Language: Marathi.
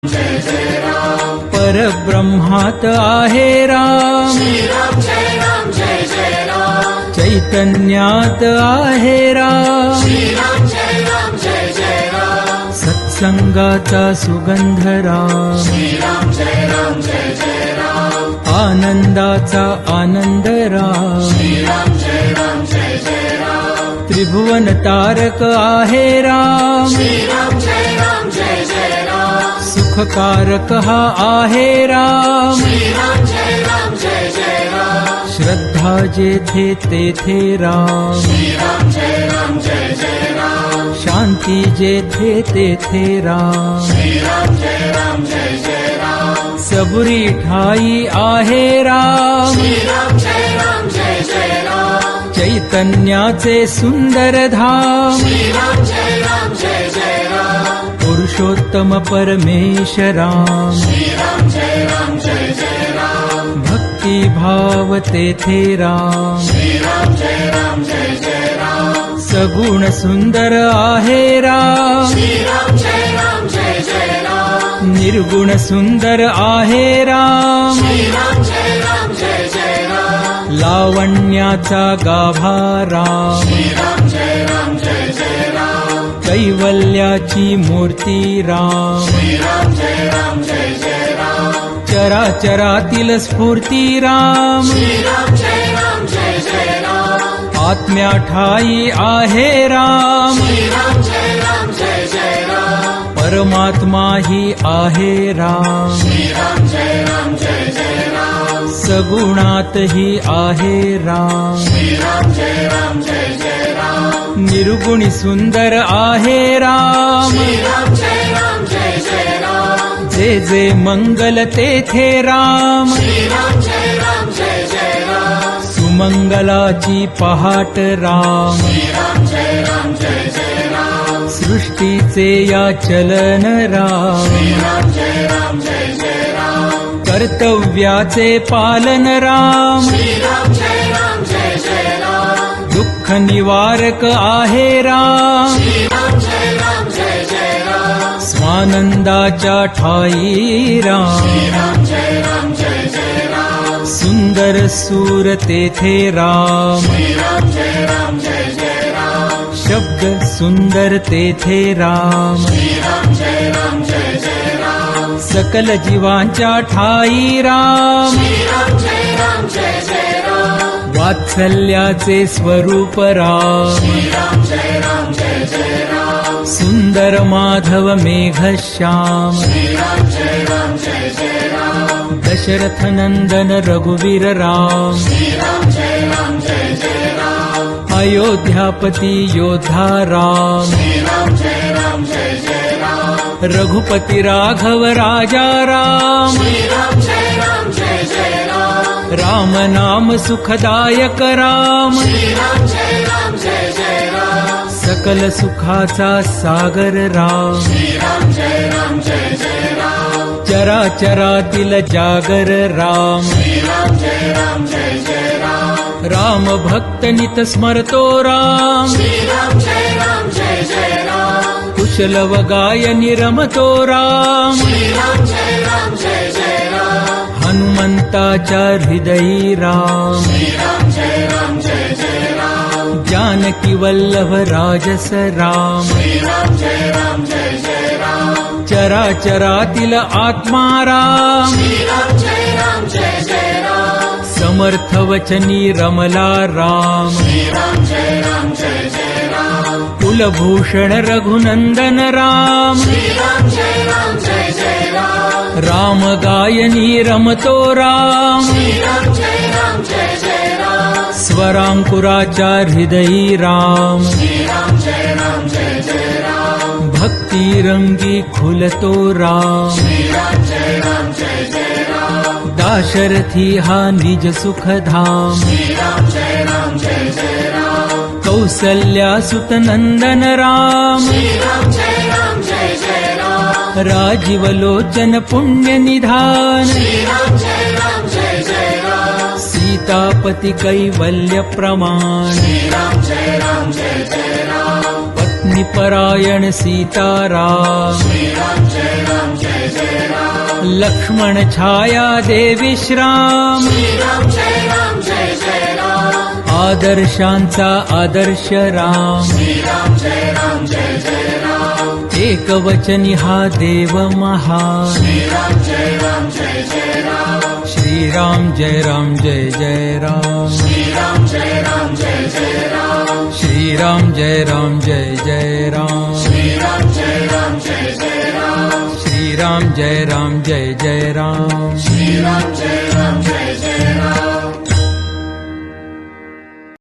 जय जय राम परब्रह्मात आहे राम श्री राम जय जय राम चैतन्यात आहे राम जय जय राम सत्संगाचा सुगंध राम श्री राम जय जय राम आनंदाचा आनंद राम श्री राम जय जय राम त्रिभुवन तारक आहे राम श्री राम जय जय राम सुखकारक हा आहे राम श्री राम जय जय राम श्रद्धा जेथे तेथे राम श्री राम जय जय राम शांती जेथे तेथे राम श्री राम जय जय राम सबुरी ठाई आहे राम श्री राम जय जय राम चैतन्याचे सुंदर धाम श्री राम जय जय राम पुरुषोत्तम परमेश राम श्री राम जय जय राम भक्ती भाव तेथे राम श्री राम जय जय राम सगुण सुंदर आहे राम श्री राम जय जय राम निर्गुण सुंदर आहे राम श्री राम जय जय राम लावण्याचा गाभा राम श्री राम जय जय राम कैवल्याची मूर्ती राम श्री राम जय जय राम चराचरातील स्फूर्ती राम श्री राम जय जय राम आत्म्या ठाई आहे राम श्री राम जय जय राम परमात्मा ही आहे राम श्री राम जय जय राम सगुणात ही आहे राम श्री राम जय जय राम निर्गुणी सुंदर आहे राम श्री राम जय जय राम जे जे मंगल तेथे राम श्री राम जय जय राम सुमंगलाची पहाट राम श्री राम जय जय राम सृष्टीचे या चलन राम श्री राम जय जय राम कर्तव्याचे पालन राम श्री राम जय जय राम दुःख निवारक आहे राम श्री राम जय जय राम स्वानंदाच्या ठाई राम श्री राम जय जय राम सुंदर सूर तेथे राम श्री राम जय जय राम शब्द सुंदर तेथे राम श्री राम जय जय राम सकल जीवांच्या ठाई राम श्री राम जय जय राम वात्सल्याचे स्वरूप राम श्री राम जय जय राम सुंदर माधव मेघश्याम श्री राम जय जय राम दशरथ नंदन रघुवीर राम श्री राम जय जय राम अयोध्यापती योद्धा राम श्री राम जय जय राम रघुपती राघव राजा राम श्री राम जय जय राम राम नाम सुखदायक राम श्री राम जय जय राम सकल सुखाचा सागर राम श्री राम जय जय राम चराचरातील जागर राम श्री राम जय जय राम राम भक्त नित स्मरतो राम श्री राम जय जय राम कुशल व गायनी रमतो राम श्री राम जय जय राम हनुमंताच्या हृदयी राम श्री राम जय जय राम जानकी वल्लभ राजस राम श्री राम जय जय राम चराचरातील आत्मा राम श्री राम जय जय राम समर्थ वचनी रमला राम श्री राम जय जय राम कुलभूषण रघुनंदन राम श्री राम जय जय राम राम गायनी रमतो राम श्री राम जय जय राम स्वरांकुराच्या हृदयी राम श्री राम जय जय राम भक्ती रंगी खुलतो राम श्री राम जय जय राम दाशरथी हा निज सुखधाम श्री राम जय जय राम कौसल्या सुत नंदन राम श्री राम जय जय राम राजीवलोचन पुण्य निधान श्री राम जय जय राम सीतापती कैवल्य प्रमाण श्री राम जय जय राम पत्नी परायण सीताराम श्री राम जय जय राम लक्ष्मण छाया देवी श्राम श्रीराम जय राम जय जय राम आदर्शांचा आदर्श राम श्रीराम जय राम जय जय राम एकवचनी हा देव महान श्रीराम जय राम जय जय राम श्रीराम जय राम जय जय राम श्रीराम जय राम जय जय राम श्रीराम जय राम जय जय राम श्रीराम जय राम जय जय राम श्रीराम जय राम जय जय राम श्रीराम जय राम जय जय राम